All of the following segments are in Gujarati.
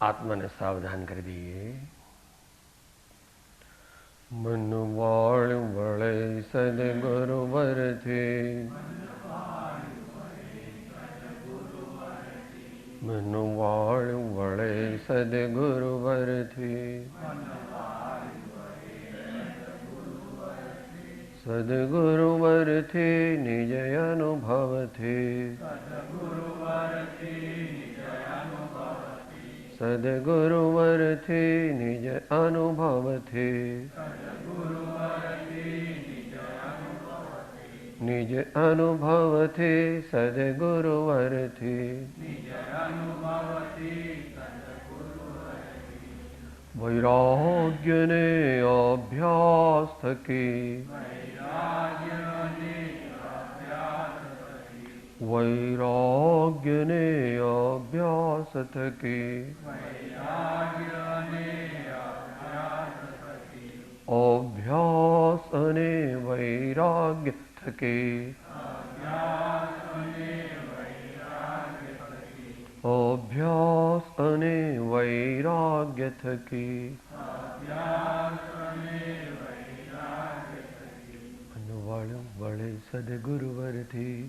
આત્માને સાવધાન કરી દઈએ. મન વાળ વળે સદગુરુવરથી, મન વાળ વળે સદગુરુવરથી, સદગુરુવરથી નિજ અનુભવથી, સદગુરુવરથી નિજ અનુભવથી, નિજ અનુભવથી સદગુરુવરથી, વૈરાગ્યને અભ્યાસ થકી, વૈરાગ્યને અભ્યાસ થકી, અભ્યાસ અને વૈરાગ્ય થકી, અભ્યાસ અને વૈરાગ્ય થકી, મનવાળું વળે સદગુરુવરથી,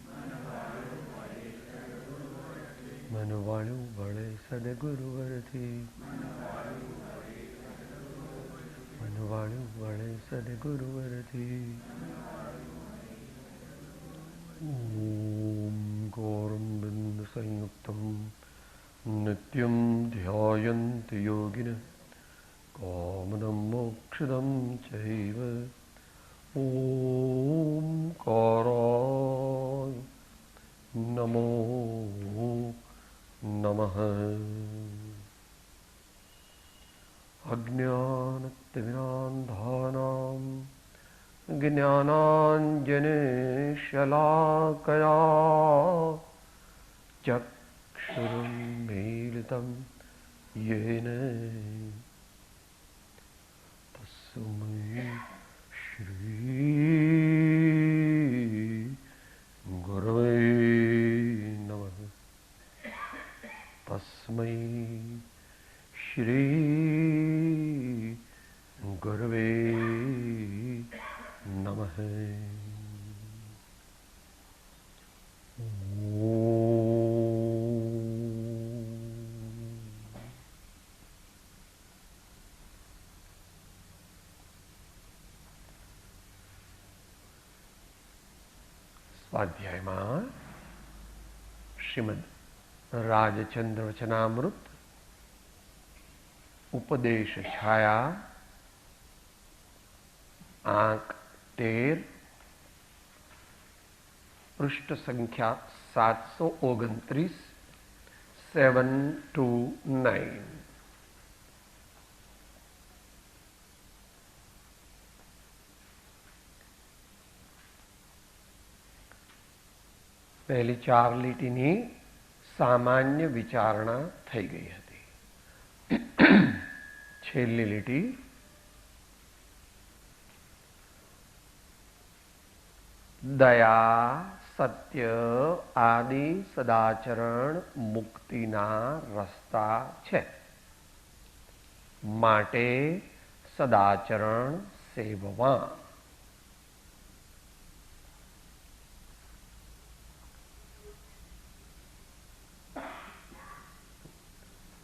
મનવાળું વળે સદગુરુવરથી, મનવાળું વળે સદગુરુવરથી. ઓમ ગૌરમ બિંદ સંયુક્તમ નિત્યમ ધ્યાયન્તિ યોગિનઃ કામદં મોક્ષદં ચૈવ. ઓમકારાય નમો નમઃ. અજ્ઞાનતિમિરાન્ધાનાં જ્ઞાનાંજનશલાકયા ચક્ષુરુન્મીલિतं येन તસ્मै શ્રી ગુરવે નમઃ. તસ્मै શ્રી ગુરવે નમઃ. સ્વાધ્યાયમાં શ્રીમદ રાજચંદ્ર વચનામૃત ઉપદેશ છાયા આંક 13 પૃષ્ઠ સંખ્યા 729 729. પહેલી 4 લીટીની સામાન્ય વિચારણા થઈ ગઈ હતી. છેલ્લી લીટી દયા, સત્ય આદિ સદાચરણ મુક્તિના રસ્તા છે, માટે સદાચરણ સેવવા.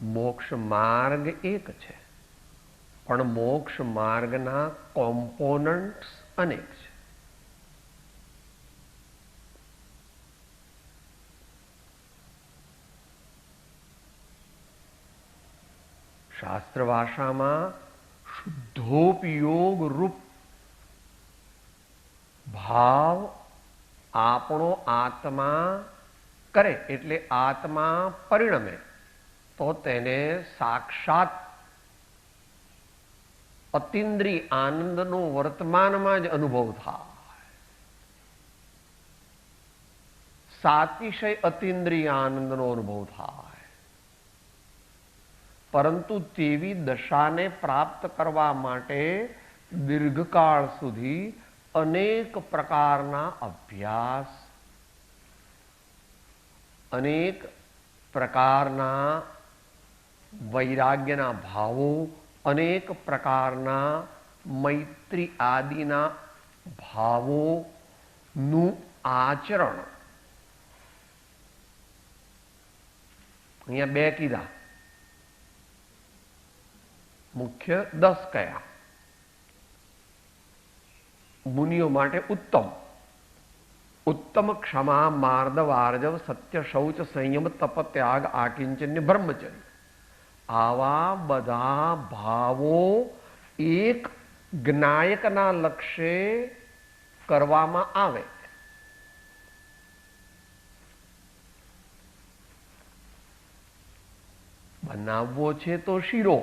મોક્ષ માર્ગ એક છે, પણ મોક્ષ માર્ગના કોમ્પોનન્ટ્સ અનેક છે. શાસ્ત્ર ભાષામાં શુદ્ધોપયોગ રૂપ ભાવ આપણો આત્મા કરે એટલે આત્મા પરિણમે તો તેને સાક્ષાત અતિન્દ્રિય આનંદનો વર્તમાનમાં જ અનુભવ થાય. સાતિશય અતિન્દ્રિય આનંદનો અનુભવ થાય. પરંતુ તેવી દશાને પ્રાપ્ત કરવા માટે દીર્ઘકાળ સુધી અનેક પ્રકારના અભ્યાસ, અનેક પ્રકારના વૈરાગ્યના ભાવો, અનેક પ્રકારના મૈત્રી આદિના ભાવોનું આચરણ. અહીંયા 2 કીધા, મુખ્ય 10 કયા. મુનિઓ માટે ઉત્તમ ઉત્તમ ક્ષમા, માર્દવ, આર્જવ, સત્ય, શૌચ, સંયમ, તપ, ત્યાગ, આકિંચન્ય, બ્રહ્મચર્ય. આવા બધા ભાવો એક જ્ઞાયકના લક્ષ્ય કરવામાં આવે. બનાવવો છે તો શીરો,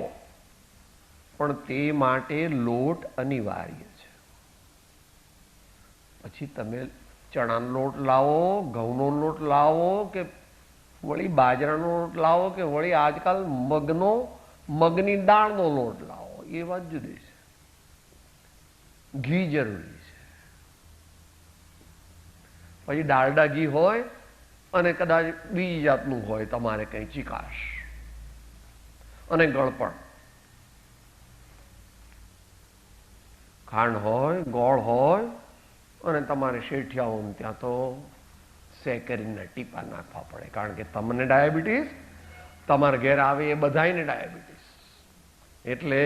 પણ તે માટે લોટ અનિવાર્ય છે. પછી તમે ચણાનો લોટ લાવો, ઘઉંનો લોટ લાવો, કે વળી બાજરાનો લોટ લાવો, કે વળી આજકાલ મગની દાળનો લોટ લાવો, એ વાત જુદી છે. ઘી જરૂરી છે. પછી ડાલડા ઘી હોય અને કદાચ બીજી જાતનું હોય તમારે કંઈ ચીકાશ અને ગળપણ. ખાંડ હોય, ગોળ હોય અને તમારે શેઠિયાઓને ત્યાં તો સેકરીના ટીપા નાખવા પડે, કારણ કે તમને ડાયાબિટીસ, તમારા ઘેર આવે એ બધાને ડાયાબિટીસ. એટલે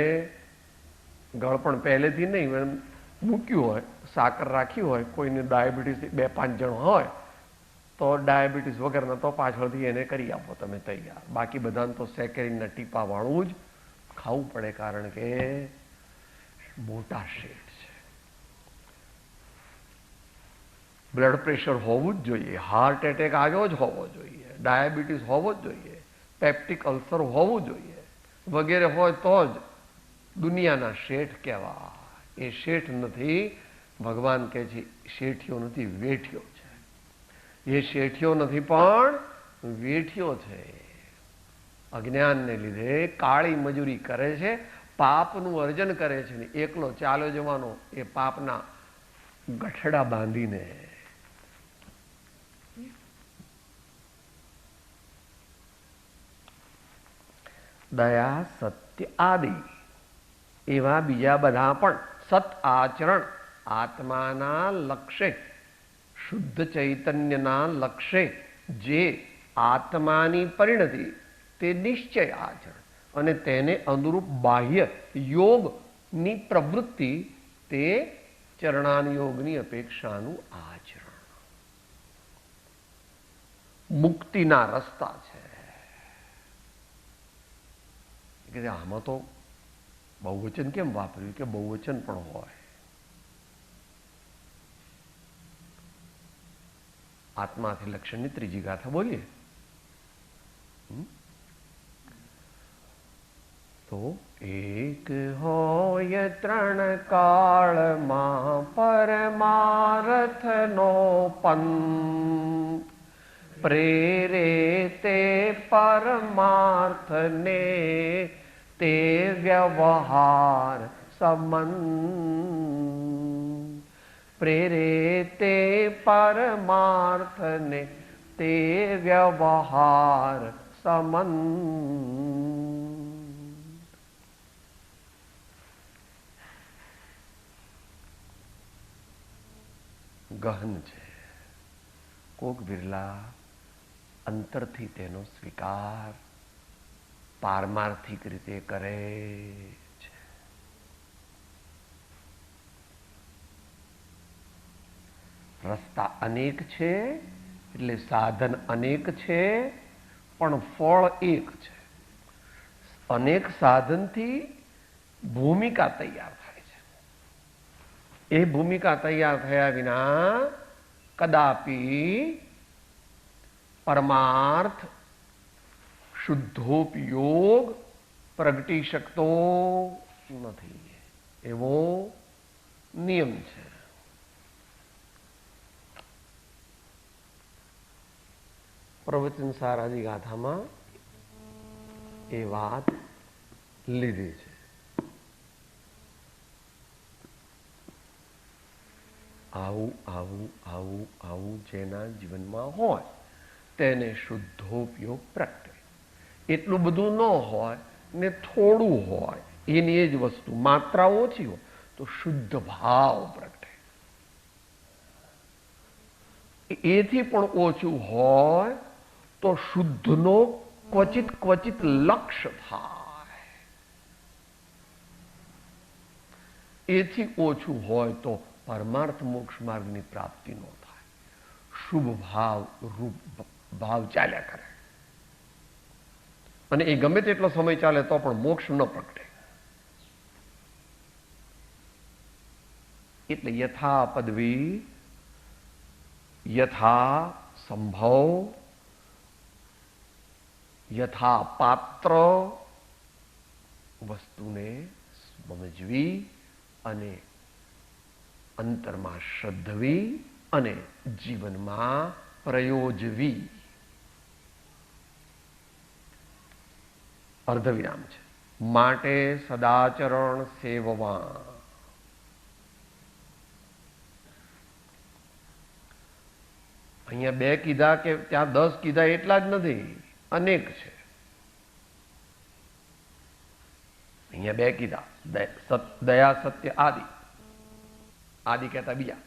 ગળપણ પહેલેથી નહીં મૂક્યું હોય, સાકર રાખી હોય, કોઈને ડાયાબિટીસ 2-5 જણ હોય તો ડાયાબિટીસ વગરના તો પાછળથી એને કરી આપો તમે તૈયાર. બાકી બધાને તો સેકરીના ટીપા વાળું જ ખાવું પડે, કારણ કે મોટા શેઠ છે. બ્લડ પ્રેશર હોવું જ જોઈએ, હાર્ટ એટેક આવ્યો જ હોવો જોઈએ, ડાયાબિટીસ હોવો જ જોઈએ, પેપ્ટિક અલ્સર હોવું જોઈએ, વગેરે હોય તો જ દુનિયાના શેઠ કહેવાય. એ શેઠ નથી, ભગવાન કહે છે શેઠિયો નથી, વેઠિયો છે. એ શેઠિયો નથી પણ વેઠિયો છે. અજ્ઞાનને લીધે કાળી મજૂરી કરે છે, પાપનું અર્જન કરે છે ને એકલો ચાલ્યો જવાનો એ પાપના ગઠડા બાંધીને. દયા, સત્ય આદિ એવા બીજા બધા પણ સત આચરણ આત્માના લક્ષ્ય, શુદ્ધ ચૈતન્યના લક્ષ્ય, જે આત્માની પરિણતિ, તે નિશ્ચય આચરણ અને તેને અનુરૂપ બાહ્ય યોગની પ્રવૃત્તિ, તે ચરણાનુયોગની અપેક્ષાનું આચરણ. મુક્તિના રસ્તા છે. કે આમાં તો બહુવચન કેમ વાપર્યું, કે બહુવચન પણ હોય. આત્માથી લક્ષણની ત્રીજી ગાથા બોલીએ તો એક હોય 3 કાળમાં પરમાર્થનો પંથ, પ્રેરે તે પરમાર્થને તે વ્યવહાર સંબંધ. પ્રેરે તે પરમાર્થને તે વ્યવહાર સંબંધ. ગહન છે. કોક બિરલા અંતરથી તેનો સ્વીકાર પારમાર્થિક રીતે કરે છે. રસ્તા અનેક છે, એટલે સાધન અનેક છે, પણ ફળ એક છે. અનેક સાધનથી ભૂમિકા તૈયાર થાય છે. એ ભૂમિકા તૈયાર થયા વિના કદાપી પરમાર્થ શુદ્ધોપયોગ પ્રગટી શકતો નથી. એવો નિયમ છે. પ્રવચન સારાની ગાથામાં એ વાત લીધી છે. આવું આવું આવું આવું જેના જીવનમાં હોય તેને શુદ્ધોપયોગ પ્રગટે. એટલું બધું ન હોય ને થોડું હોય, એની જ વસ્તુ માત્રા ઓછી હોય તો શુદ્ધ ભાવ પ્રગટે. એથી પણ ઓછું હોય તો શુદ્ધનો ક્વચિત ક્વચિત લક્ષ્ય થાય. એથી ઓછું હોય તો પરમાર્થ મોક્ષ માર્ગની પ્રાપ્તિ ન થાય. શુભ ભાવ રૂપ ભાવ ચાલ્યા કરે અને એ ગમે તેટલો સમય ચાલે તો પણ મોક્ષ ન પ્રગટે. એટલે યથા પદવી યથા સંભવ યથા પાત્ર વસ્તુને સમજવી અને અંતરમાં શ્રદ્ધવી અને જીવનમાં પ્રયોજવી. અર્ધવિરામ છે. માટે સદાચરણ સેવવા. અહીંયા 2 કીધા કે ત્યાં 10 કીધા એટલા જ નથી, અનેક છે. અહીંયા 2 કીધા, દયા સત્ય આદિ. આદિ કહેતા બીજા.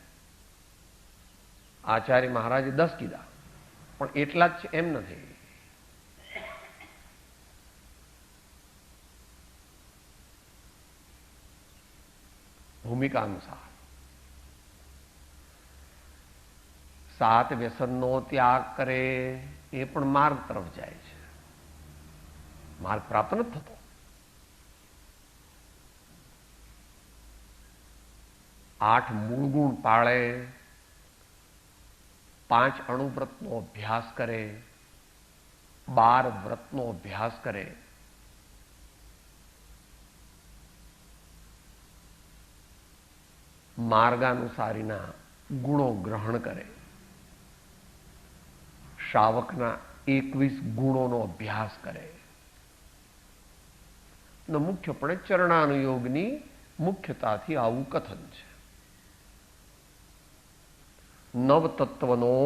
આચાર્ય મહારાજે 10 કીધા, પણ એટલા જ છે એમ નથી. ભૂમિકા અનુસાર 7 વ્યસનનો ત્યાગ કરે એ પણ માર્ગ તરફ જાય છે. માર્ગ પ્રાપ્ત નથી થતો. 8 મૂળ ગુણ પાળે, 5 અણુવ્રતનો અભ્યાસ કરે, 12 વ્રતનો અભ્યાસ કરે, માર્ગાનુસારીના ગુણો ગ્રહણ કરે, શ્રાવકના 21 ગુણોનો અભ્યાસ કરે. મુખ્યપણે ચરણાનુયોગની મુખ્યતાથી આવું કથન છે. નવતત્વનો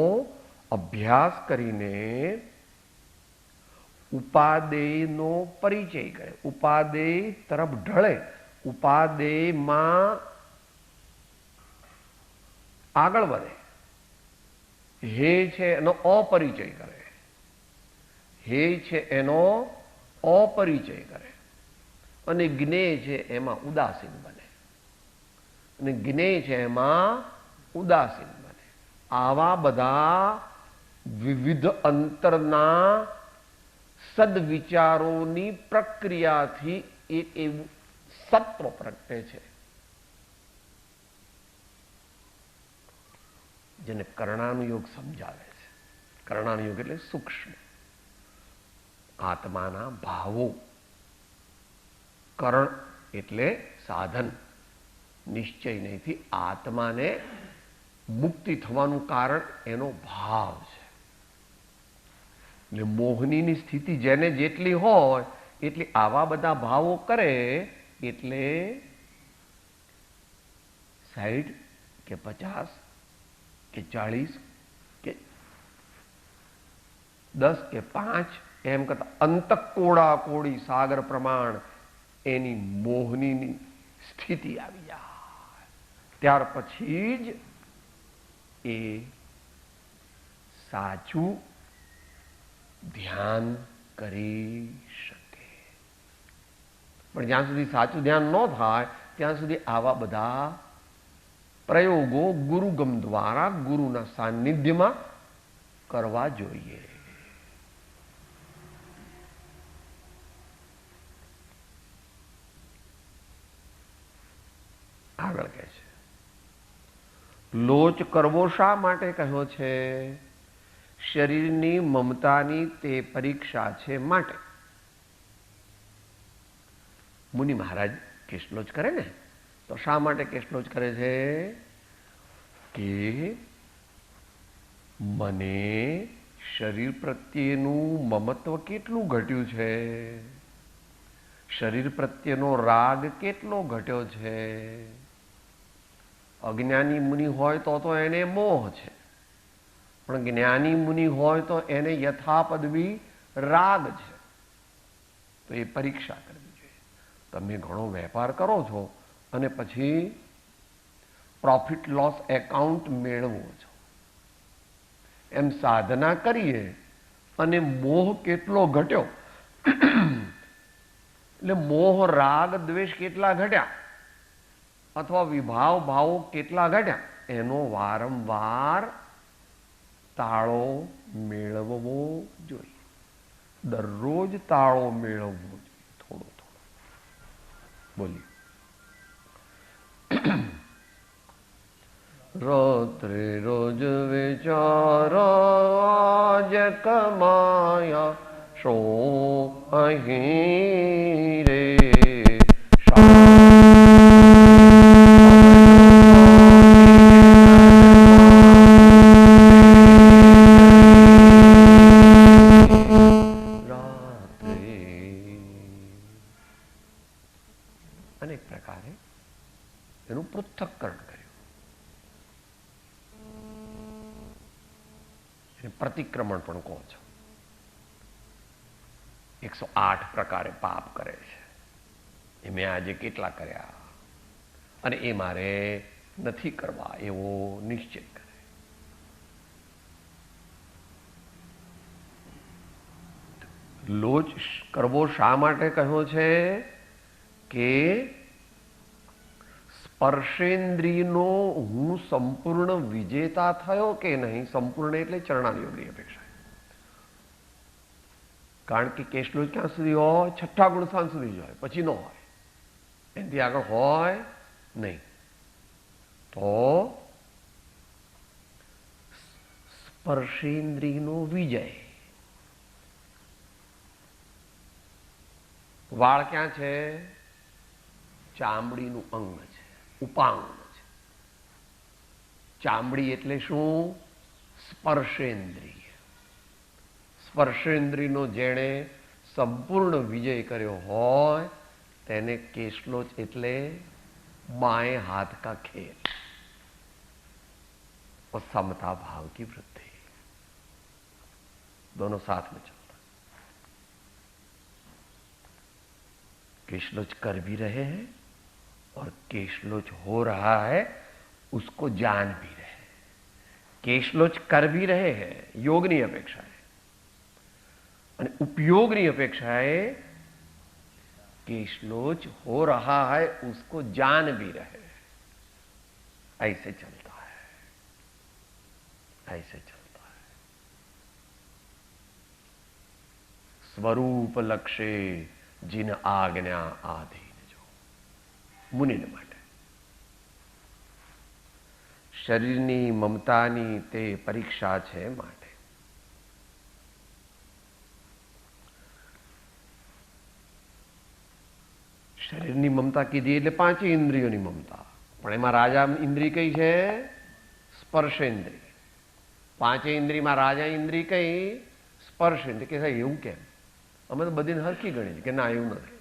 અભ્યાસ કરીને ઉપાદેયનો પરિચય કરે, ઉપાદેય તરફ ઢળે, ઉપાદેયમાં આગળ વધે. હે છે એનો અપરિચય કરે, હે છે એનો અપરિચય કરે અને જ્ઞેય છે એમાં ઉદાસીન બને, અને જ્ઞેય છે એમાં ઉદાસીન બને. આવા બધા વિવિધ અંતરના સદવિચારોની પ્રક્રિયાથી એક એવું સત્વ પ્રગટે છે જેને કર્ણાનુયોગ સમજાવે છે. કર્ણાનુયોગ એટલે સૂક્ષ્મ આત્માના ભાવો. કરણ એટલે સાધન, નિશ્ચય નહીંથી આત્માને મુક્તિ થવાનું કારણ એનો ભાવ છે. એટલે મોહનીની સ્થિતિ જેને જેટલી હોય એટલી આવા બધા ભાવો કરે એટલે 60 કે 50 કે 40 કે 10 કે 5 એમ કરતા અંતકોડા કોડી સાગર પ્રમાણ એની મોહનીની સ્થિતિ આવી જાય. ત્યાર પછી જ એ સાચું ધ્યાન કરી શકે. પણ જ્યાં સુધી સાચું ધ્યાન ન થાય ત્યાં સુધી આવા બધા પ્રયોગો ગુરુગમ દ્વારા ગુરુના સાનિધ્યમાં કરવા જોઈએ. આગળ કહે છે, લોચ કરવો શા માટે કહ્યો છે? શરીરની મમતાની તે પરીક્ષા છે માટે. મુનિ મહારાજ કેશલોચ કરે ને, તો શા માટે કેશલોચ કરે છે? કે મને શરીર પ્રત્યેનું મમત્વ કેટલું ઘટ્યું છે, શરીર પ્રત્યેનો રાગ કેટલો ઘટ્યો છે. અજ્ઞાની મુનિ હોય તો એને મોહ છે, પણ જ્ઞાની મુનિ હોય તો એને યથાપદવી રાગ છે. તો એ પરીક્ષા કરવી જોઈએ. તમે ઘણો વેપાર કરો છો અને પછી પ્રોફિટ લોસ એકાઉન્ટ મેળવો છો, એમ સાધના કરીએ અને મોહ કેટલો ઘટ્યો, એટલે મોહ રાગ દ્વેષ કેટલા ઘટ્યા અથવા વિભાવ ભાવો કેટલા ઘટ્યા, એનો વારંવાર તાળો મેળવવો જોઈએ. દરરોજ તાળો મેળવવો જોઈએ, થોડો થોડો. બોલીએ. રાત્રે રોજ વિચાર આજ કમાયા શો અહીં રે, અનેક પ્રકારે એનું પૃથ્થકરણ કર્યું. પ્રતિક્રમણ પણ કહો છો. 108 પ્રકારે પાપ કરે છે, એ મેં આજે કેટલા કર્યા અને એ મારે નથી કરવા એવો નિશ્ચય કરે. લોચ કરવો શા માટે કહ્યો છે કે સ્પર્શેન્દ્રિયનો હું સંપૂર્ણ વિજેતા થયો કે નહીં. સંપૂર્ણ એટલે ચરણાયોગની અપેક્ષા. કારણ કે કેશલોચ ક્યાં સુધી હોય? 6ઠ્ઠા ગુણ સ્થાન સુધી જ હોય, પછી ન હોય, એનાથી આગળ હોય નહીં. તો સ્પર્શેન્દ્રિયનો વિજય. વાળ ક્યાં છે? ચામડીનું અંગ છે, ઉપાંગ છે. ચામડી એટલે શું? સ્પર્શેન્દ્રિય. સ્પર્શેન્દ્રિયનો જેણે સંપૂર્ણ વિજય કર્યો હોય તેને કેશલોચ એટલે बाएं हाथ का खेल और समता भाव की वृद्धि, दोनों साथ में चलता. केशलोच कर भी रहे हैं और केशलोच हो रहा है उसको जान भी रहे हैं. केशलोच कर भी रहे हैं योगनी अपेक्षाएं और उपयोगनी अपेक्षाएं. केशलोच हो रहा है उसको जान भी रहे. ऐसे चलता है, ऐसे चलता है. स्वरूप लक्ष्य जिन आज्ञा आधीन जो मुनि માટે શરીરની મમતાની તે પરીક્ષા છે માટે. શરીરની મમતા કીધી એટલે 5 ઇન્દ્રિયોની મમતા, પણ એમાં રાજા ઇન્દ્રિય કઈ છે? સ્પર્શેન્દ્રિય. 5 ઇન્દ્રિયમાં રાજા ઇન્દ્રિય કઈ? સ્પર્શેન્દ્રિય. કે સાહેબ એવું કેમ? અમે તો બધીને હરખી ગણી કે ના, એવું નથી.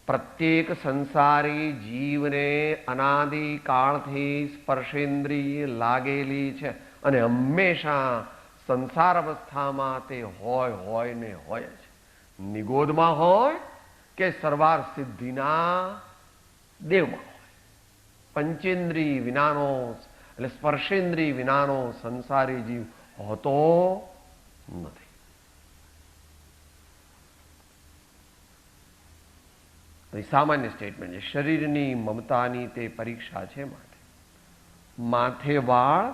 પ્રત્યેક સંસારી જીવને અનાદિકાળથી સ્પર્શેન્દ્રિય લાગેલી છે અને હંમેશા સંસાર અવસ્થામાં તે હોય ને હોય છે. નિગોદમાં હોય કે સરવાર સિદ્ધિના દેવમાં હોય. પંચેન્દ્રિય વિનાનો એટલે સ્પર્શેન્દ્રિય વિનાનો સંસારી જીવ હોતો નથી. સામાન્ય સ્ટેટમેન્ટ છે. શરીરની મમતાની તે પરીક્ષા છે માટે. માથે વાળ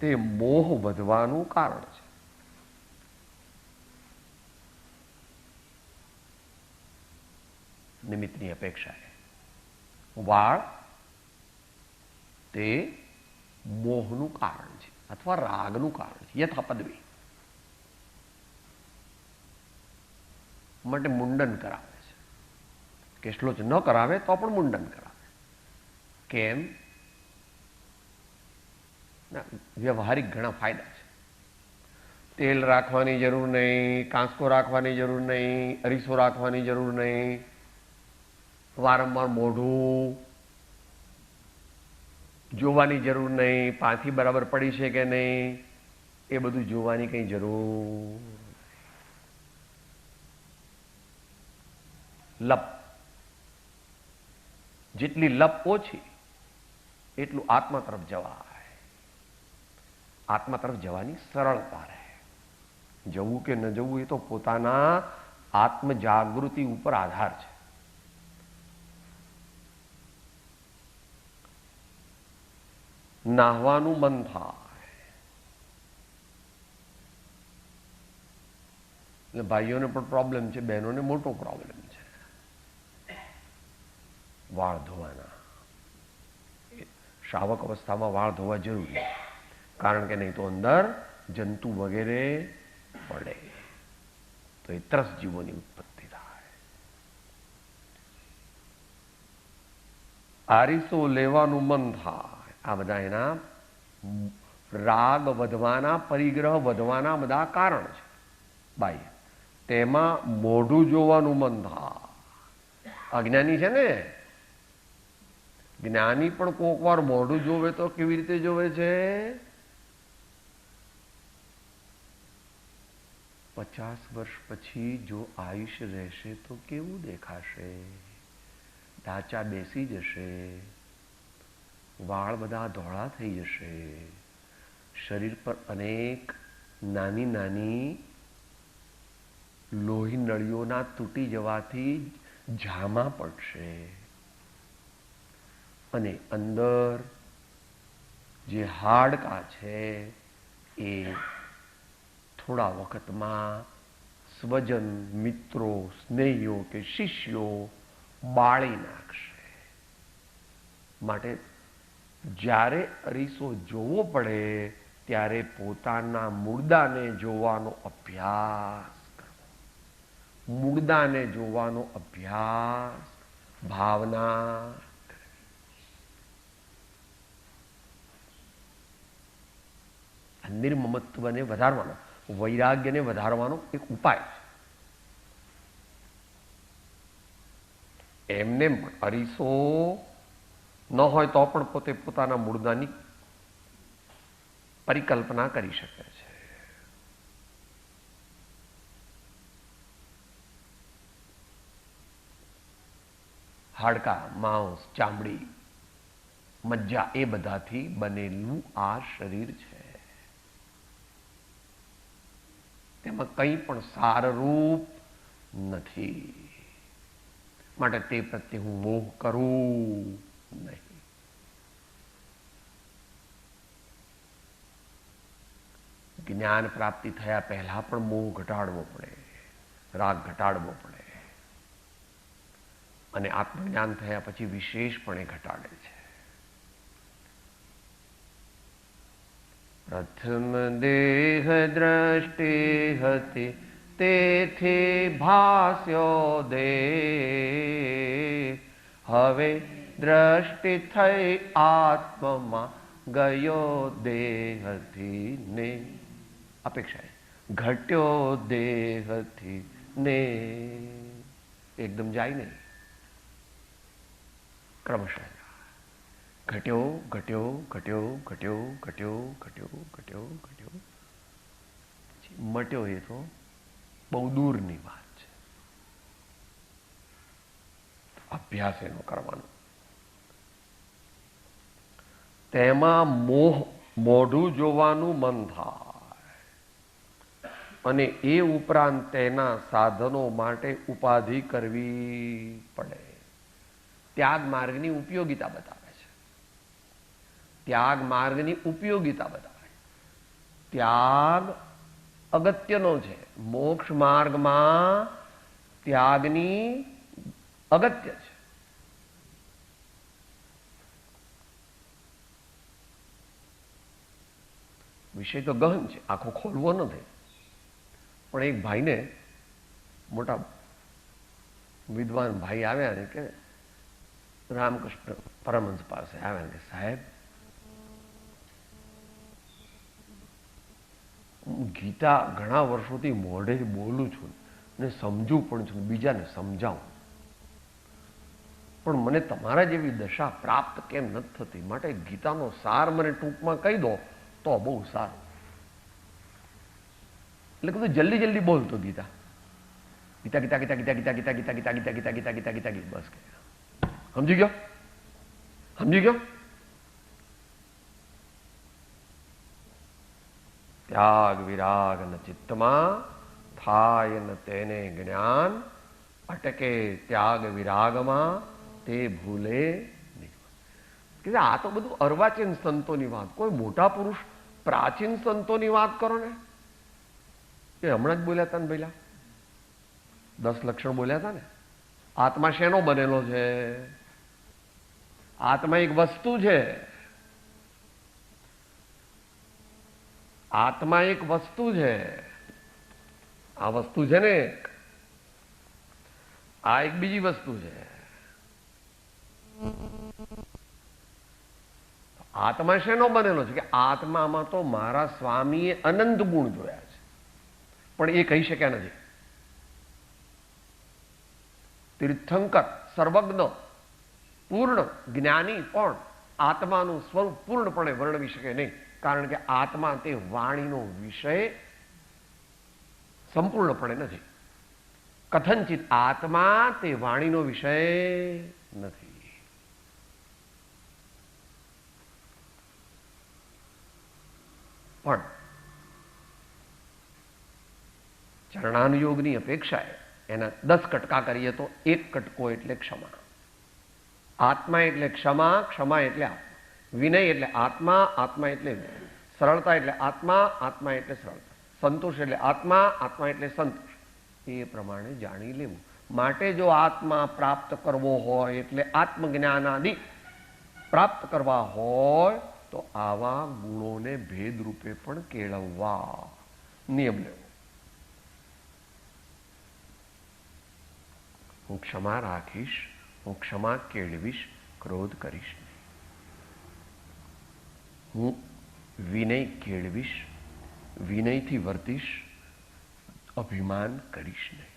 તે મોહ વધવાનું કારણ છે. નિમિત્તની અપેક્ષા છે. વાળ તે મોહનું કારણ છે અથવા રાગનું કારણ છે. યથા પદવી માટે મુંડન કરાવે છે. કેશલોચ ન કરાવે તો પણ મુંડન કરાવે. કેમ? વ્યવહારિક ઘણા ફાયદા છે. તેલ રાખવાની જરૂર નહીં, કાંસકો રાખવાની જરૂર નહીં, અરીસો રાખવાની જરૂર નહીં, વારંવાર મોઢું જોવાની જરૂર નહીં, પાથી બરાબર પડી છે કે નહીં એ બધું જોવાની કંઈ જરૂર. લપ, જેટલી લપ ઓછી એટલું આત્મા તરફ જવાય. આત્મા તરફ જવાની સરળતા રહે. જવું કે ન જવું એ તો પોતાના આત્મ જાગૃતિ ઉપર આધાર છે. નાહવાનું મન થાય એટલે ભાઈઓને પણ પ્રોબ્લેમ છે, બહેનોને મોટો પ્રોબ્લેમ છે વાળ ધોવાના. શાવક અવસ્થામાં વાળ ધોવા જરૂરી, કારણ કે નહીં તો અંદર જંતુ વગેરે પડે તો એ ત્રસ જીવોની ઉત્પત્તિ થાય. આરીસો લેવાનું મન થાય. આ બધા એના રાગ વધવાના, પરિગ્રહ વધવાના બધા કારણ છે બાહ્ય. તેમાં મોઢું જોવાનું મન થાય. અજ્ઞાની છે ને, જ્ઞાની પણ કોક વાર મોઢું જોવે તો કેવી રીતે જોવે છે? 50 વર્ષ પછી જો આયુષ્ય રહેશે તો કેવું દેખાશે? ઢાંચા બેસી જશે, વાળ બધા ધોળા થઈ જશે, શરીર પર અનેક નાની નાની લોહી નળીઓના તૂટી જવાથી જામા પડશે અને અંદર જે હાડકાં છે એ થોડા વખતમાં સ્વજન, મિત્રો, સ્નેહીઓ કે શિષ્યો બાળી નાખશે. માટે જ્યારે અરીસો જોવો પડે ત્યારે પોતાના મુર્દાને જોવાનો અભ્યાસ કરવો. મુર્દાને જોવાનો અભ્યાસ, ભાવના કરવી. નિર્મમત્વને વધારવાનો, વૈરાગ્યને વધારવાનો એક ઉપાય છે. એમને અરીસો ન હોય તો પણ પોતે પોતાના મુર્દાની પરિકલ્પના કરી શકે છે. હાડકા, માંસ, ચામડી, મજ્જા એ બધાથી બનેલું આ શરીર છે. તેમાં કંઈ પણ સારરૂપ નથી. માટે તે પ્રત્યે હું મોહ કરું નહીં. જ્ઞાન પ્રાપ્તિ થયા પહેલા પણ મોહ ઘટાડવો પડે, રાગ ઘટાડવો પડે, અને આત્મજ્ઞાન થયા પછી વિશેષપણે ઘટાડે છે. પ્રથમ દેહ દ્રષ્ટિ હતી તેથી ભાસ્યો દેહ, હવે દ્રષ્ટિ થઈ આત્મમાં ગયો દેહથી ને. અપેક્ષા ઘટ્યો દેહથી ને. એકદમ જાય નહીં, ક્રમશઃ ઘટ્યો ઘટ્યો ઘટ્યો ઘટ્યો ઘટ્યો ઘટ્યો ઘટ્યો ઘટ્યો પછી મટ્યો. એ તો બહુ દૂરની વાત છે. અભ્યાસ એનો કરવાનો. તેમાં મોઢું જોવાનું મન થાય અને એ ઉપરાંત તેના સાધનો માટે ઉપાધિ કરવી પડે. ત્યાગ માર્ગની ઉપયોગિતા બતાવે છે. ત્યાગ માર્ગની ઉપયોગિતા બતાવે. ત્યાગ અગત્યનો છે. મોક્ષ માર્ગમાં ત્યાગની અગત્ય છે. વિષય તો ગહન છે, આખો ખોલવો નથી. પણ એક ભાઈને, મોટા વિદ્વાન ભાઈ આવ્યા ને કે રામકૃષ્ણ પરમહંસ પાસે આવ્યા કે સાહેબ, હું ગીતા ઘણા વર્ષોથી મોઢે બોલું છું ને સમજું પણ છું, બીજાને સમજાવું, પણ મને તમારા જેવી દશા પ્રાપ્ત કેમ નથી થતી? માટે ગીતાનો સાર મને ટૂંકમાં કહી દો તો બહુ સારું. એટલે કીધું જલ્દી જલ્દી બોલતો ગીતા. ગીતા ગીતા ગીતા ગીતા ગીતા ગીતા ગીતા ગીતા ગીતા ગીતા ગીતા ગીતા ગીતા ગીત બસ સમજી ગયો? સમજી ગયો? ત્યાગ વિરાગ ન ચિત્તમાં થાય ન તેને જ્ઞાન, અટકે ત્યાગ વિરાગમાં તે ભૂલે નહીં. કે આ તો બધું અર્વાચીન સંતોની વાત. કોઈ મોટા પુરુષ પ્રાચીન સંતોની વાત કરો ને. એ હમણાં જ બોલ્યા હતા ને ભાઈલા, 10 લક્ષણ બોલ્યા હતા ને. આત્મા શેનો બનેલો છે? આત્મા એક વસ્તુ છે. આત્મા એક વસ્તુ છે. આ વસ્તુ છે ને, આ એક બીજી વસ્તુ છે. આત્મા શેનો બનેલો છે? કે આત્મામાં તો મારા સ્વામીએ અનંત ગુણ જોયા છે, પણ એ કહી શક્યા નથી. તીર્થંકર સર્વજ્ઞ પૂર્ણ જ્ઞાની પણ આત્માનું સ્વરૂપ પૂર્ણપણે વર્ણવી શકે નહીં, કારણ કે આત્મા તે વાણીનો વિષય સંપૂર્ણપણે નથી. કથનચિત આત્મા તે વાણીનો વિષય નથી. પણ ચરણાનુયોગની અપેક્ષાએ એના 10 કટકા કરીએ તો 1 કટકો એટલે ક્ષમા. આત્મા એટલે ક્ષમા, ક્ષમા એટલે આત્મા. વિનય એટલે આત્મા, આત્મા એટલે વિનય. સરળતા એટલે આત્મા, આત્મા એટલે સરળતા. સંતોષ એટલે આત્મા, આત્મા એટલે સંતોષ. એ પ્રમાણે જાણી લેવું. માટે જો આત્મા પ્રાપ્ત કરવો હોય, એટલે આત્મજ્ઞાન આદિ પ્રાપ્ત કરવા હોય, તો આવા ગુણોને ભેદ રૂપે પણ કેળવવા. નિયમ લેવો. હું ક્ષમા રાખીશ, હું ક્ષમા કેળવીશ, ક્રોધ કરીશ નહીં. હું વિનય કેળવીશ, વિનયથી વર્તીશ, અભિમાન કરીશ નહીં.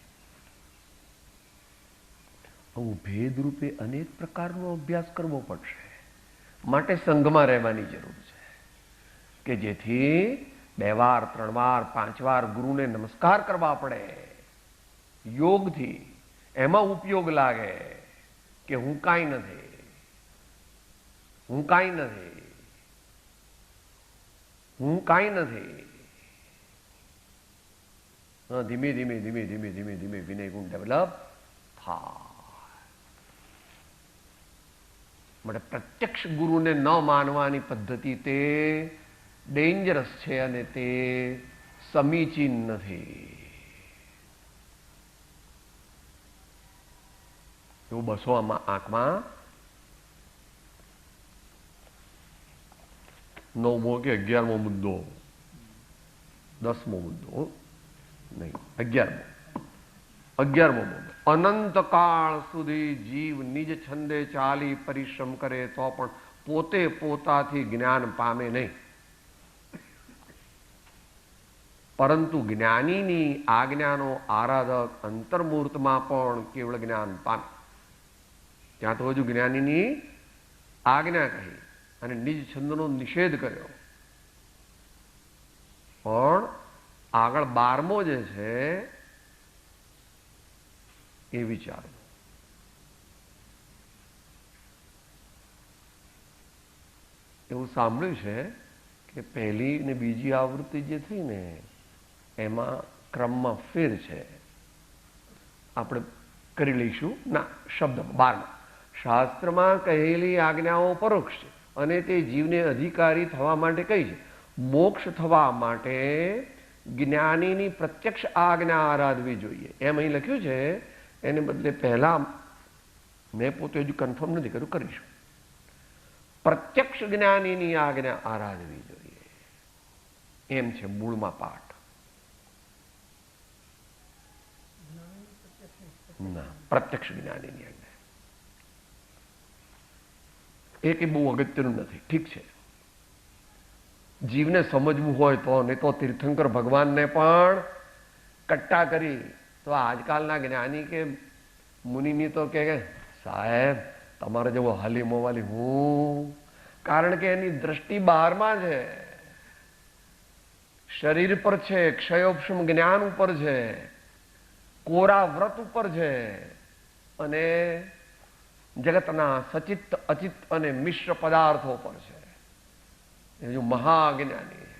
હું ભેદરૂપે અનેક પ્રકારનો અભ્યાસ કરવો પડશે. માટે સંઘમાં રહેવાની જરૂર છે, કે જેથી 2 વાર 3 વાર 5 વાર ગુરુને નમસ્કાર કરવા પડે. યોગથી એમાં ઉપયોગ લાગે કે હું કાંઈ નથી, હું કાંઈ નથી, હું કાંઈ નથી. ધીમે ધીમે ધીમે ધીમે ધીમે ધીમે વિનય ગુણ ડેવલપ થાય. માટે પ્રત્યક્ષ ગુરુને ન માનવાની પદ્ધતિ તે ડેન્જરસ છે અને તે સમીચીન નથી. એવું 200 આંકમાં 9મો કે 11મો મુદ્દો, 10મો મુદ્દો નહીં, 11મો મુદ્દો. અનંતકાળ સુધી જીવ નિજ છંદે ચાલી પરિશ્રમ કરે તો પણ પોતે પોતાથી જ્ઞાન પામે નહીં, પરંતુ જ્ઞાનીની આજ્ઞાનો આરાધક અંતર્મૂર્તમાં પણ કેવળ જ્ઞાન પામે. ત્યાં તો હજુ જ્ઞાનીની આજ્ઞા કહી અને નિજ છંદનો નિષેધ કર્યો, પણ આગળ 12મો જે છે એ વિચાર. એવું સાંભળ્યું છે કે પહેલી ને બીજી આવૃત્તિ જે થઈ ને એમાં ક્રમમાં ફેર છે. આપણે કરી લઈશું ના શબ્દમાં 12માં. શાસ્ત્રમાં કહેલી આજ્ઞાઓ પરોક્ષ છે અને તે જીવને અધિકારી થવા માટે કઈ છે. મોક્ષ થવા માટે જ્ઞાનીની પ્રત્યક્ષ આજ્ઞા આરાધવી જોઈએ. એમ અહીં લખ્યું છે. એને બદલે પહેલા મેં પોતે હજુ કન્ફર્મ નથી કર્યું, કરીશું. પ્રત્યક્ષ જ્ઞાનીની આજ્ઞા આરાધવી જોઈએ એમ છે મૂળમાં પાઠ. ના, પ્રત્યક્ષ જ્ઞાનીની આજ્ઞા એ કે બહુ અગત્યનું નથી. ઠીક છે, જીવને સમજવું હોય તો, નહીં તો તીર્થંકર ભગવાનને પણ કટ્ટા કરી તો આજકાલના જ્ઞાની કે મુનિની તો કે સાહેબ તમારે જેવો હાલી મોવાલી હું, કારણ કે એની દ્રષ્ટિ બહારમાં છે, શરીર પર છે, ક્ષયોપશમ જ્ઞાન ઉપર છે. કોરા વ્રત ઉપર છે અને જગતના સચિત અચિત અને મિશ્ર પદાર્થો પર છે. એ જો મહાજ્ઞાની છે.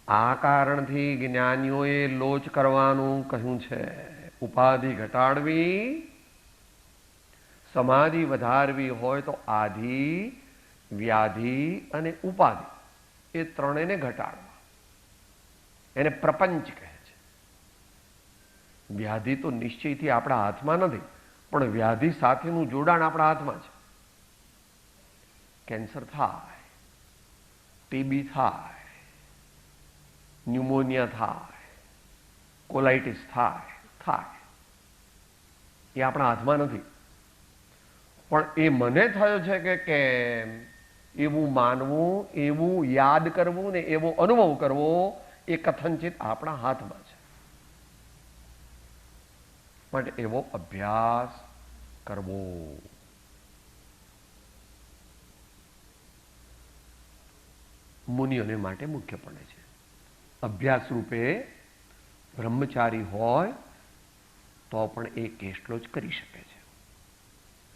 આ કારણથી જ્ઞાનીઓએ લોચ કરવાનું કહ્યું છે. ઉપાધિ ઘટાડવી, સમાધિ વધારવી હોય તો આધિ, વ્યાધિ અને ઉપાધિ એ ત્રણેયને ઘટાડવા. એને પ્રપંચ કહે છે. વ્યાધિ તો નિશ્ચયથી આપણા હાથમાં નથી, પણ વ્યાધિ સાથેનું જોડાણ આપણા હાથમાં છે. કેન્સર થાય, ટીબી થાય, ન્યુમોનિયા થાય, કોલાઇટિસ થાય, એ આપણા હાથમાં નથી. પણ એ મને થયો છે કે કેમ, એવું માનવું, એવું યાદ કરવું ને એવો અનુભવ કરવો એ કથનચિત આપણા હાથમાં છે. માટે એવો અભ્યાસ કરવો. મુનિઓને માટે મુખ્યપણે છે. અભ્યાસ રૂપે બ્રહ્મચારી હોય તો પણ એ કેશલો જ કરી શકે છે.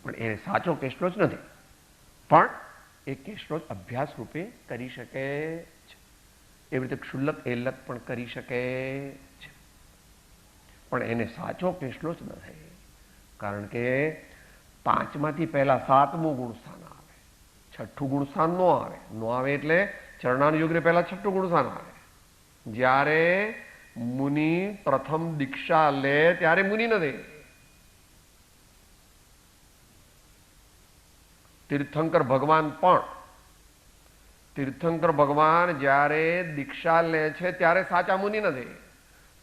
પણ એ સાચો કેશલો જ નથી, પણ એ કેશલો જ અભ્યાસ રૂપે કરી શકે છે. એવી રીતે ક્ષુલ્લક એલક પણ કરી શકે છે, પણ એને સાચો કેશલો જ નથી. કારણ કે 5માંથી પહેલા 7મું ગુણસ્થાન આવે, 6ઠ્ઠું ગુણસ્થાન ન આવે એટલે ચરણાનુયોગને પહેલા 6ઠ્ઠું ગુણસ્થાન આવે. જ્યારે મુનિ પ્રથમ દીક્ષા લે ત્યારે મુનિ નથી. તીર્થંકર ભગવાન જ્યારે દીક્ષા લે છે ત્યારે સાચા મુનિ નથી,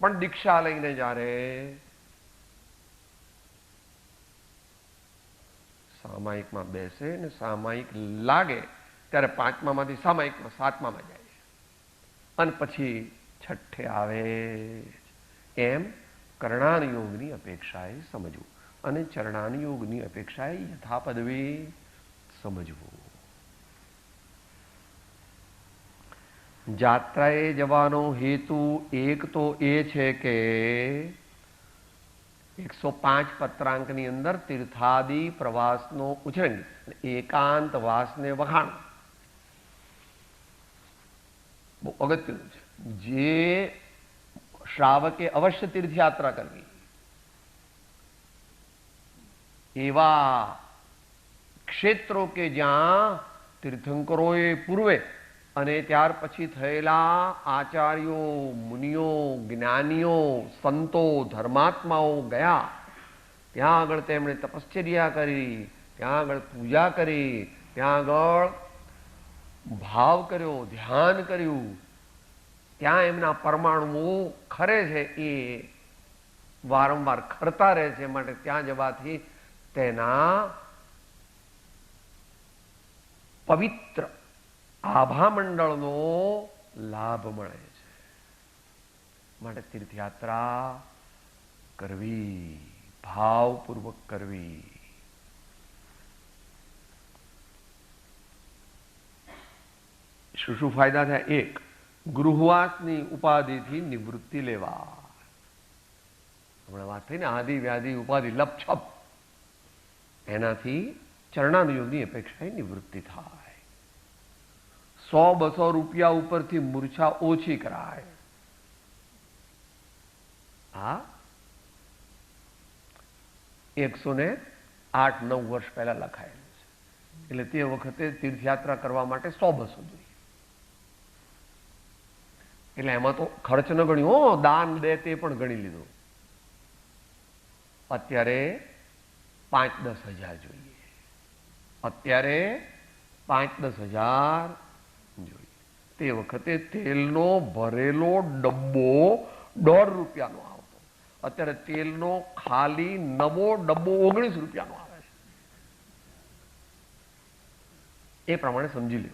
પણ દીક્ષા લઈને જ્યારે સામાયિકમાં બેસે ને સામાયિક લાગે ત્યારે 5મામાંથી સામાયિકમાં 7મામાં જાય અને પછી 6ઠ્ઠે આવે. એમ કરણાનુયોગની અપેક્ષાએ સમજવું અને ચરણાનુયોગની અપેક્ષાએ યથાપદવી સમજવું. જાત્રાએ જવાનો હેતુ એક તો એ છે કે 105 પત્રાંકની અંદર તીર્થાદિ પ્રવાસનો ઉછેર, એકાંત વાસને વખાણ બહુ અગત્યનું છે. જે શ્રાવકે અવશ્ય તીર્થયાત્રા કરવી, એવા ક્ષેત્રો કે જ્યાં તીર્થંકરોએ પૂર્વે અને ત્યાર પછી થયેલા આચાર્યો, મુનિઓ, જ્ઞાનીઓ, સંતો, ધર્માત્માઓ ગયા, ત્યાં આગળ તેમણે તપશ્ચર્યા કરી, ત્યાં આગળ પૂજા કરી, ત્યાં આગળ ભાવ કર્યો, ધ્યાન કર્યું, ત્યાં એમના પરમાણુઓ ખરે છે એ વારંવાર ખરતા રહે છે. માટે ત્યાં જવાથી તેના પવિત્ર આભામંડળનો લાભ મળે છે. માટે તીર્થયાત્રા કરવી, ભાવપૂર્વક કરવી. શું શું ફાયદા થયા? 1, ગૃહવાસની ઉપાધિથી નિવૃત્તિ લેવા. હમણાં વાત થઈ ને આદિ વ્યાધિ ઉપાધિ લપછપ, એનાથી ચરણાનુયોગની અપેક્ષાએ નિવૃત્તિ થાય. 100-200 રૂપિયા ઉપરથી મૂર્છા ઓછી કરાય. હા, 108-9 વર્ષ પહેલા લખાયેલું છે. એટલે તે વખતે તીર્થયાત્રા કરવા માટે 100-200 જોઈએ. એટલે એમાં તો ખર્ચ ન ગણ્યો, દાન દે તે પણ ગણી લીધું. અત્યારે 5-10 હજાર જોઈએ. અત્યારે 5-10 હજાર જોઈએ. તે વખતે તેલનો ભરેલો ડબ્બો 1.5 રૂપિયાનો આવતો. અત્યારે તેલનો ખાલી નવો ડબ્બો 19 રૂપિયાનો આવે છે. એ પ્રમાણે સમજી લે.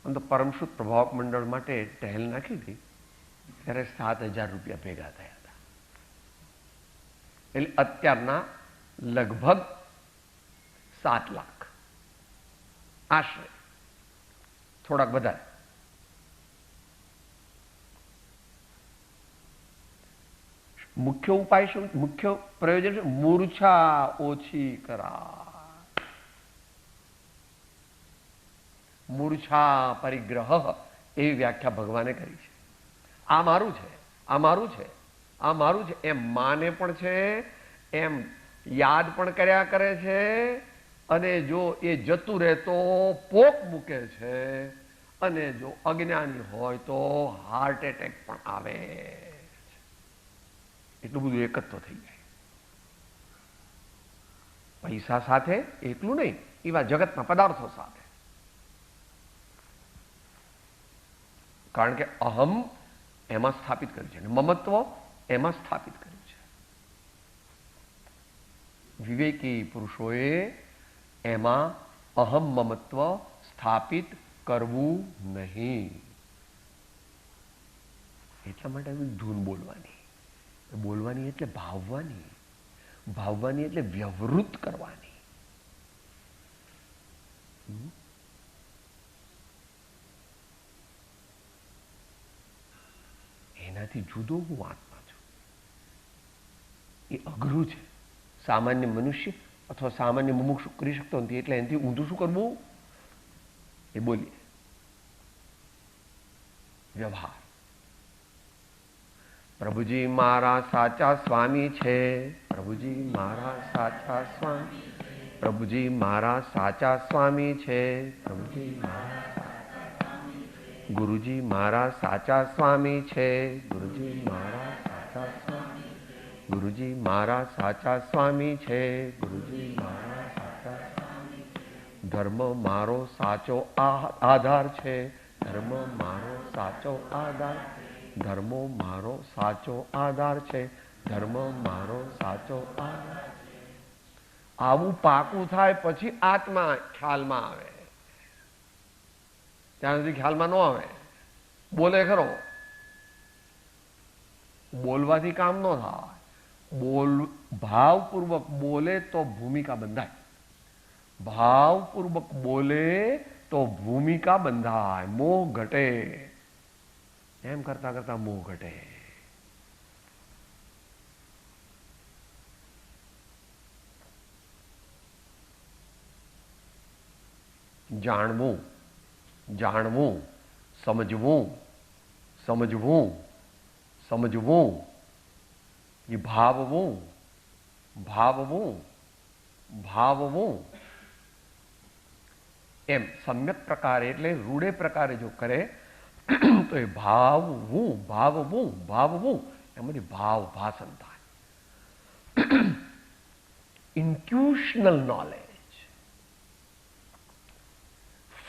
આમ તો પરમશુદ્ધ પ્રભાવક મંડળ માટે ટહેલ નાખી હતી ત્યારે 7,000 રૂપિયા ભેગા થયા હતા. એટલે અત્યારના લગભગ 7 લાખ આશરે, થોડાક વધારે. મુખ્ય ઉપાય શું? મુખ્ય પ્રયોજન શું? મૂર્છા ઓછી કરાય. મૂર્છા પરિગ્રહ એવી વ્યાખ્યા ભગવાને કરી છે. આ મારું છે, આ મારું છે, આ મારું છે એમ માને પણ છે, એમ યાદ પણ કર્યા કરે છે, અને જો એ જતું રહે તો પોક મૂકે છે, અને જો અજ્ઞાની હોય તો હાર્ટ એટેક પણ આવે. એટલું બધું એકત્ર થઈ જાય. પૈસા સાથે એટલું નહીં, એવા જગતના પદાર્થો સાથે. કારણ કે અહમ એમાં સ્થાપિત કર્યું છે અને મમત્વ એમાં સ્થાપિત કર્યું છે. વિવેકી પુરુષોએ એમાં અહમ મમત્વ સ્થાપિત કરવું નહીં. એટલા માટે ધૂન બોલવાની. બોલવાની એટલે ભાવવાની, ભાવવાની એટલે વ્યવૃત કરવાની. એનાથી જુદો હું આત્મા છું. એ અઘરું છે. સામાન્ય મનુષ્ય અથવા સામાન્ય મુમુક્ષુ કરી શકતો નથી. એટલે એનાથી ઊંધું શું કરવું એ બોલીએ. વ્યવહાર. પ્રભુજી મારા સાચા સ્વામી છે. પ્રભુજી મારા સાચા સ્વામી. પ્રભુજી મારા સાચા સ્વામી છે. પ્રભુજી મારા ગુરુજી મારા સાચા સ્વામી છે. ગુરુજી મારા સાચા સ્વામી. ગુરુજી મારા સાચા સ્વામી છે. ગુરુજી મારા સાચા સ્વામી. ધર્મ મારો સાચો આધાર છે. ધર્મ મારો સાચો આધાર. ધર્મો મારો સાચો આધાર છે. ધર્મ મારો સાચો આધાર. આવું પાકું થાય પછી આત્મા ખ્યાલમાં આવે. ત્યાં સુધી ખ્યાલમાં ન આવે. બોલે ખરો, બોલવાથી કામ ન થાય. ભાવપૂર્વક બોલે તો ભૂમિકા બંધાય. ભાવપૂર્વક બોલે તો ભૂમિકા બંધાય, મોહ ઘટે. એમ કરતા કરતા મોહ ઘટે. જાણવું, જાણવું, સમજવું, સમજવું, સમજવું, એ ભાવવું, ભાવવું, ભાવવું. એમ સમ્યક પ્રકારે એટલે રૂઢે પ્રકારે જો કરે તો એ ભાવવું, ભાવવું, ભાવવું એમાંથી ભાવ ભાષણ થાય. Intuitional knowledge.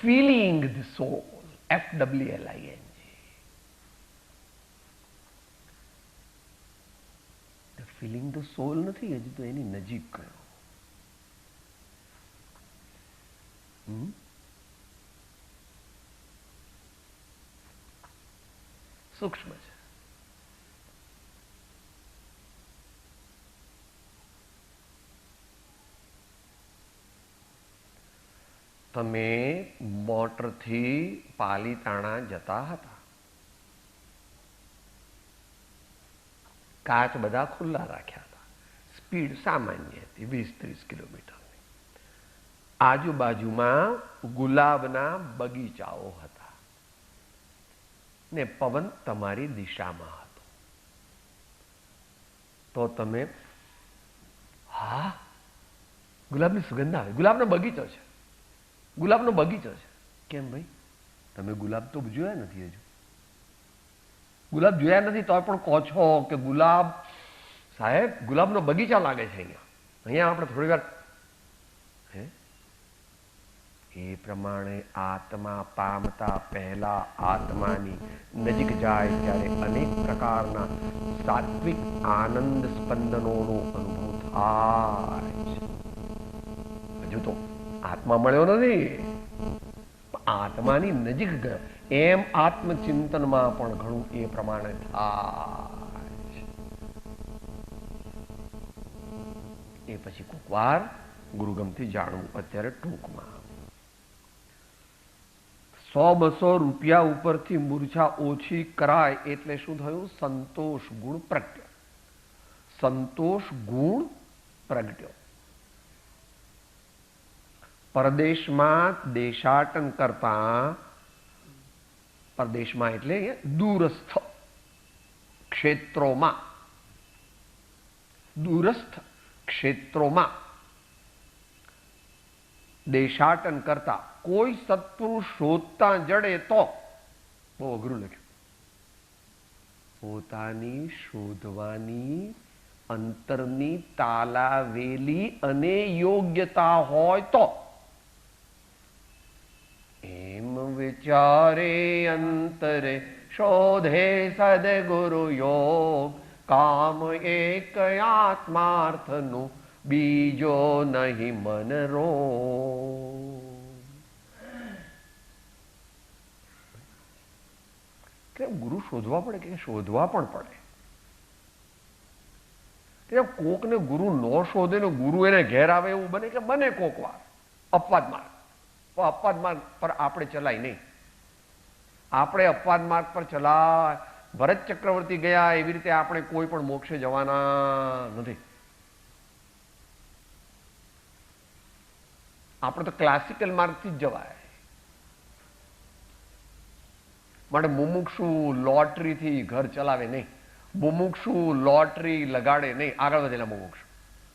Feeling the soul, FWLING. Feeling the soul નથી, હજી તો એની નજીક ગયો. સૂક્ષ્મ છે. તમે મોટરથી પાલીતાણા જતા હતા. કાચ બધા ખુલ્લા રાખ્યા હતા. સ્પીડ સામાન્ય હતી, 20-30 કિલોમીટરની. આજુબાજુમાં ગુલાબના બગીચાઓ હતા ને પવન તમારી દિશામાં હતો. તો તમે હા, ગુલાબની સુગંધ આવે. ગુલાબનો બગીચો છે, ગુલાબનો બગીચો છે. કેમ ભાઈ? તમે ગુલાબ તો જોયા નથી હજુ. ગુલાબ જોયા નથી તો પણ કહો છો કે ગુલાબ સાહેબ ગુલાબનો બગીચા લાગે છે અહીંયા. અહીંયા આપણે થોડી વાર હે એ પ્રમાણે આત્મા પામતા પહેલા આત્માની નજીક જાય ત્યારે અનેક પ્રકારના સાત્વિક આનંદ સ્પંદનોનો અનુભવ થાય છે. હજુ તો આત્મા મળ્યો નથી, આત્માની નજીક ગયો. એમ આત્મચિંતનમાં પણ ઘણું એ પ્રમાણે થાય છે. એ પછી કોક વાર ગુરુગમથી જાણવું. અત્યારે ટૂંકમાં 100-200 રૂપિયા ઉપરથી મૂર્છા ઓછી કરાય એટલે શું થયું? સંતોષ ગુણ પ્રગટ્યો. સંતોષ ગુણ પ્રગટ્યો. પરદેશમાં દેશાટન કરતા, પરદેશમાં એટલે દૂરસ્થ ક્ષેત્રોમાં, દૂરસ્થ ક્ષેત્રોમાં દેશાટન કરતા કોઈ સત્પુરુષ શોધતા જડે તો, બહુ અઘરું લખ્યું, પોતાની શોધવાની અંતરની તાલાવેલી અને યોગ્યતા હોય તો, એમ વિચારે અંતરે શોધે સદગુરુ યોગ, કામ એક આત્માર્થનું બીજો નહીં મન રોગ. કે ગુરુ શોધવા પડે કે શોધવા પણ પડે. કે કોકને ગુરુ ન શોધે ને ગુરુ એને ઘેર આવે એવું બને કે બને કોક વાર અપવાદ માર્ગ. તો અપવાદ માર્ગ પર આપણે ચલાય નહીં. આપણે અપવાદ માર્ગ પર ચલાય. ભરત ચક્રવર્તી ગયા એવી રીતે આપણે કોઈ પણ મોક્ષે જવાના નથી. આપણે તો ક્લાસિકલ માર્ગથી જ જવાય. માટે મુમુક્ષુ લોટરીથી ઘર ચલાવે નહીં. મુમુક્ષુ લોટરી લગાડે નહીં. આગળ વધેલા મુમુક્ષુ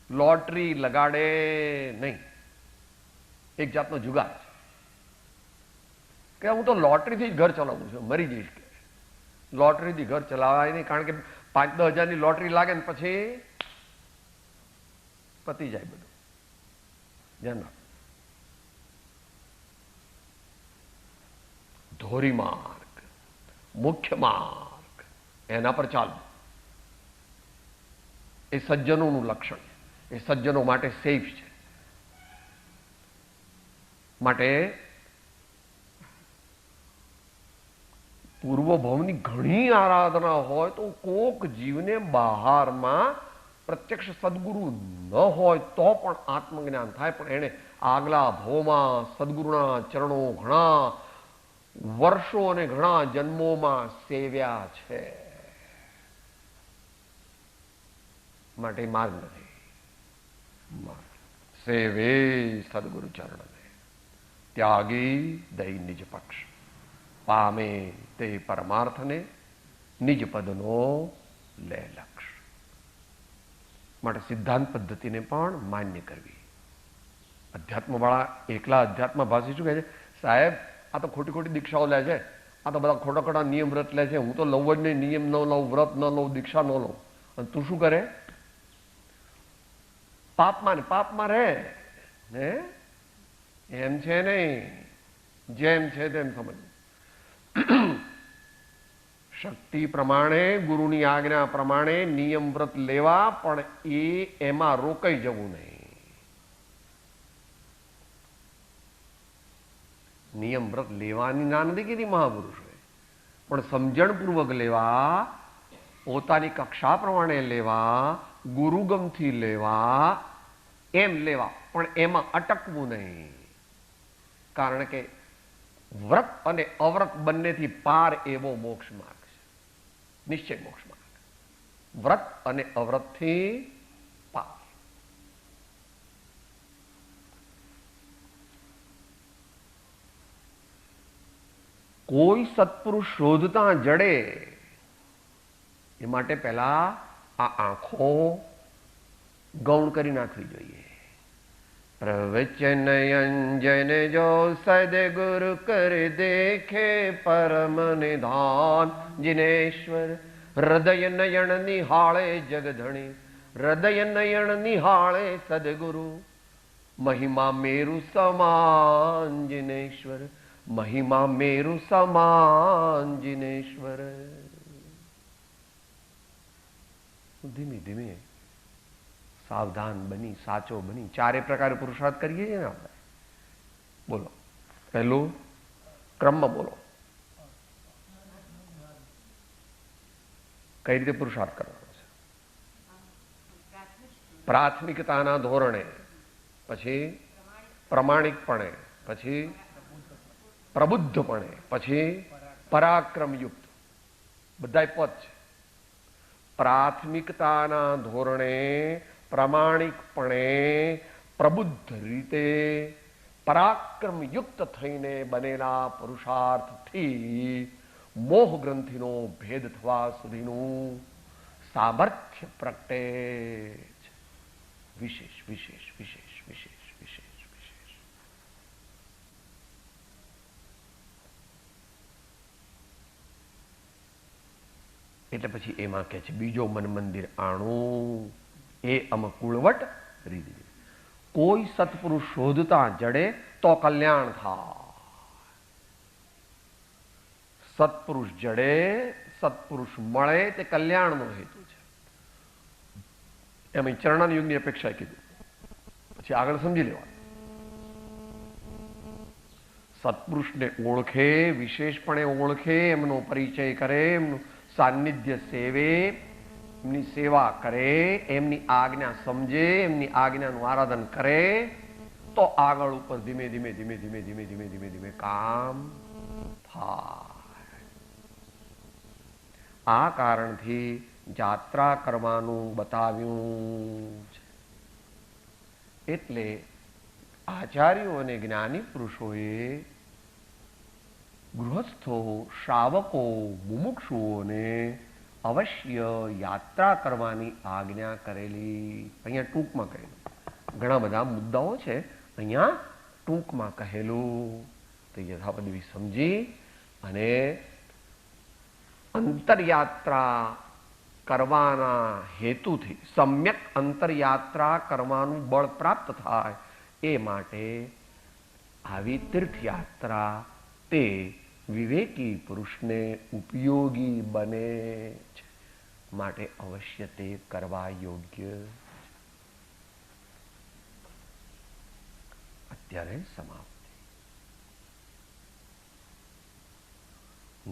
લોટરી લગાડે નહીં. એક જાતનો જુગાર છે કે હું તો લોટરીથી જ ઘર ચલાવું છું, મરી જઈશ કે લોટરીથી ઘર ચલાવાય નહીં. કારણ કે 5-10 હજારની લોટરી લાગે ને પછી પતી જાય બધું. ધ્યાન રાખો. ધોરીમાર્ગ, મુખ્ય માર્ગ, એના પર ચાલવું એ સજ્જનોનું લક્ષણ છે. એ સજ્જનો માટે સેફ છે. માટે પૂર્વભાવની ઘણી આરાધના હોય તો કોક જીવને બહારમાં પ્રત્યક્ષ સદગુરુ ન હોય તો પણ આત્મજ્ઞાન થાય. પણ એને આગલા ભાવમાં સદગુરુના ચરણો ઘણા વર્ષો અને ઘણા જન્મોમાં સેવ્યા છે. માટે માર્ગ નથી. સેવે સદગુરુ ચરણ ત્યાગી દઈ નિજ પક્ષ, પામે તે પરમાર્થને નિજ પદનો લે લક્ષ. માટે સિદ્ધાંત પદ્ધતિને પણ માન્ય કરવી. અધ્યાત્મવાળા એકલા અધ્યાત્મભાષી શું કહે છે? સાહેબ આ તો ખોટી ખોટી દીક્ષાઓ લે છે, આ તો બધા ખોટા ખોટા નિયમ વ્રત લે છે, હું તો લઉં જ નહીં, નિયમ ન લઉં, વ્રત ન લઉં, દીક્ષા ન લઉં. અને તું શું કરે? પાપમાં ને પાપમાં રહે. હે એમ છે નહીં, જેમ છે તેમ સમજ. શક્તિ પ્રમાણે, ગુરુની આજ્ઞા પ્રમાણે નિયમ વ્રત લેવા, પણ એમાં રોકાઈ જવું નહીં. નિયમ વ્રત લેવાની ના નથી કીધી મહાપુરુષોએ, પણ સમજણપૂર્વક લેવા, પોતાની કક્ષા પ્રમાણે લેવા, ગુરુગમથી લેવા, એમ લેવા, પણ એમાં અટકવું નહીં. કારણ કે વ્રત અને અવ્રત બંનેથી પાર એવો મોક્ષ માર્ગ છે. નિશ્ચય મોક્ષ માર્ગ. વ્રત અને અવ્રતથી પાર. કોઈ સત્પુરુષ શોધતા જડે એ માટે પહેલા આ આંખો ગૌણ કરી નાખવી જોઈએ. પ્રવચન અંજન જો સદગુરુ કર દેખે પરમ નિધાન, જિનેશ્વર હૃદય નયન નિહાળે જગધણી, હૃદય નયન નિહાળે સદગુરુ, મહિમા મેરુ સમાન જિનેશ્વર, મહિમા મેરુ સમાન જિનેશ્વર. ધીમે ધીમે સાવધાન બની, સાચો બની, ચારે પ્રકારે પુરુષાર્થ કરીએ છીએ ને આપણે. બોલો, પહેલું ક્રમમાં બોલો. કઈ રીતે પુરુષાર્થ કરવાનો છે? પ્રાથમિકતાના ધોરણે. પછી પ્રમાણિકપણે, પછી પ્રબુદ્ધપણે, પછી પરાક્રમયુક્ત. બધાય પદ છે. પ્રાથમિકતાના ધોરણે પ્રમાણિકપણે પ્રબુદ્ધ રીતે પરાક્રમયુક્ત થઈને બનેલા પુરુષાર્થથી મોહ ગ્રંથિનો ભેદ થવા સુધીનું સામર્થ્ય પ્રગટે છે. વિશેષ વિશેષ વિશેષ વિશેષ વિશેષ વિશેષ. એટલે પછી એમાં કે છે બીજો મન મંદિર આણું એ અમકુળવટ રીતિ. કોઈ સત્પુરુષ શોધતા જડે તો કલ્યાણ થાય. સત્પુરુષ જડે, સત્પુરુષ મળે તે કલ્યાણનો હેતુ છે. એમ ચરણાન યુગની અપેક્ષા કીધું. પછી આગળ સમજી લેવા. સત્પુરુષને ઓળખે, વિશેષપણે ઓળખે, એમનો પરિચય કરે, એમનું સાનિધ્ય સેવે, એમની સેવા કરે, એમની આજ્ઞા સમજે, એમની આજ્ઞાનું આરાધન કરે, તો આગળ ઉપર ધીમે ધીમે ધીમે ધીમે ધીમે ધીમે ધીમે ધીમે કામ થાય. આ કારણથી જાત્રા કરવાનું બતાવ્યું છે. એટલે આચાર્યો અને જ્ઞાની પુરુષોએ ગૃહસ્થો, શ્રાવકો, મુમુક્ષુઓને અવશ્ય યાત્રા કરવાની આજ્ઞા કરેલી. અહીંયા ટૂંકમાં કહેલું. ઘણા બધા મુદ્દાઓ છે, અહીંયા ટૂંકમાં કહેલું. તો યથાપદવી સમજી અને અંતરયાત્રા કરવાના હેતુથી સમ્યક અંતરયાત્રા કરવાનું બળ પ્રાપ્ત થાય એ માટે આવી તીર્થયાત્રા તે વિવેકી પુરુષને ઉપયોગી બને છે. માટે અવશ્ય તે કરવા યોગ્ય. અત્યારે સમાપ્તિ.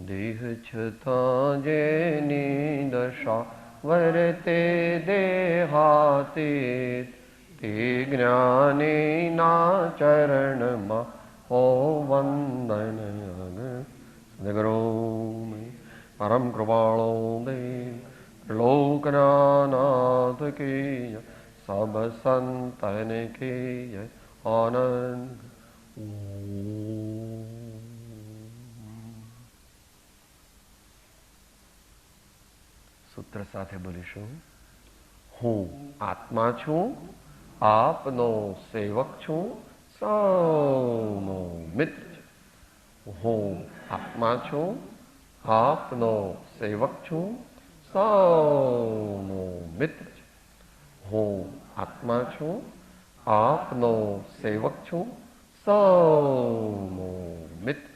દેહ છતાં જેની દશા વર્તે દેહાતીત, તે જ્ઞાનીના ચરણમાં હો વંદન. સદગુરુ પરમ કૃપાળો દેવ લોકનાથ કી જય, સબ સંતન કી જય. આનંદ. સૂત્ર સાથે બોલીશું. હું આત્મા છું, આપનો સેવક છું, સૌનો મિત્ર છું. હું આત્મા છું, આપનો સેવક છું, સૌનો મિત્ર છું. હું આત્મા છું, આપનો સેવક છું, સૌનો મિત્ર.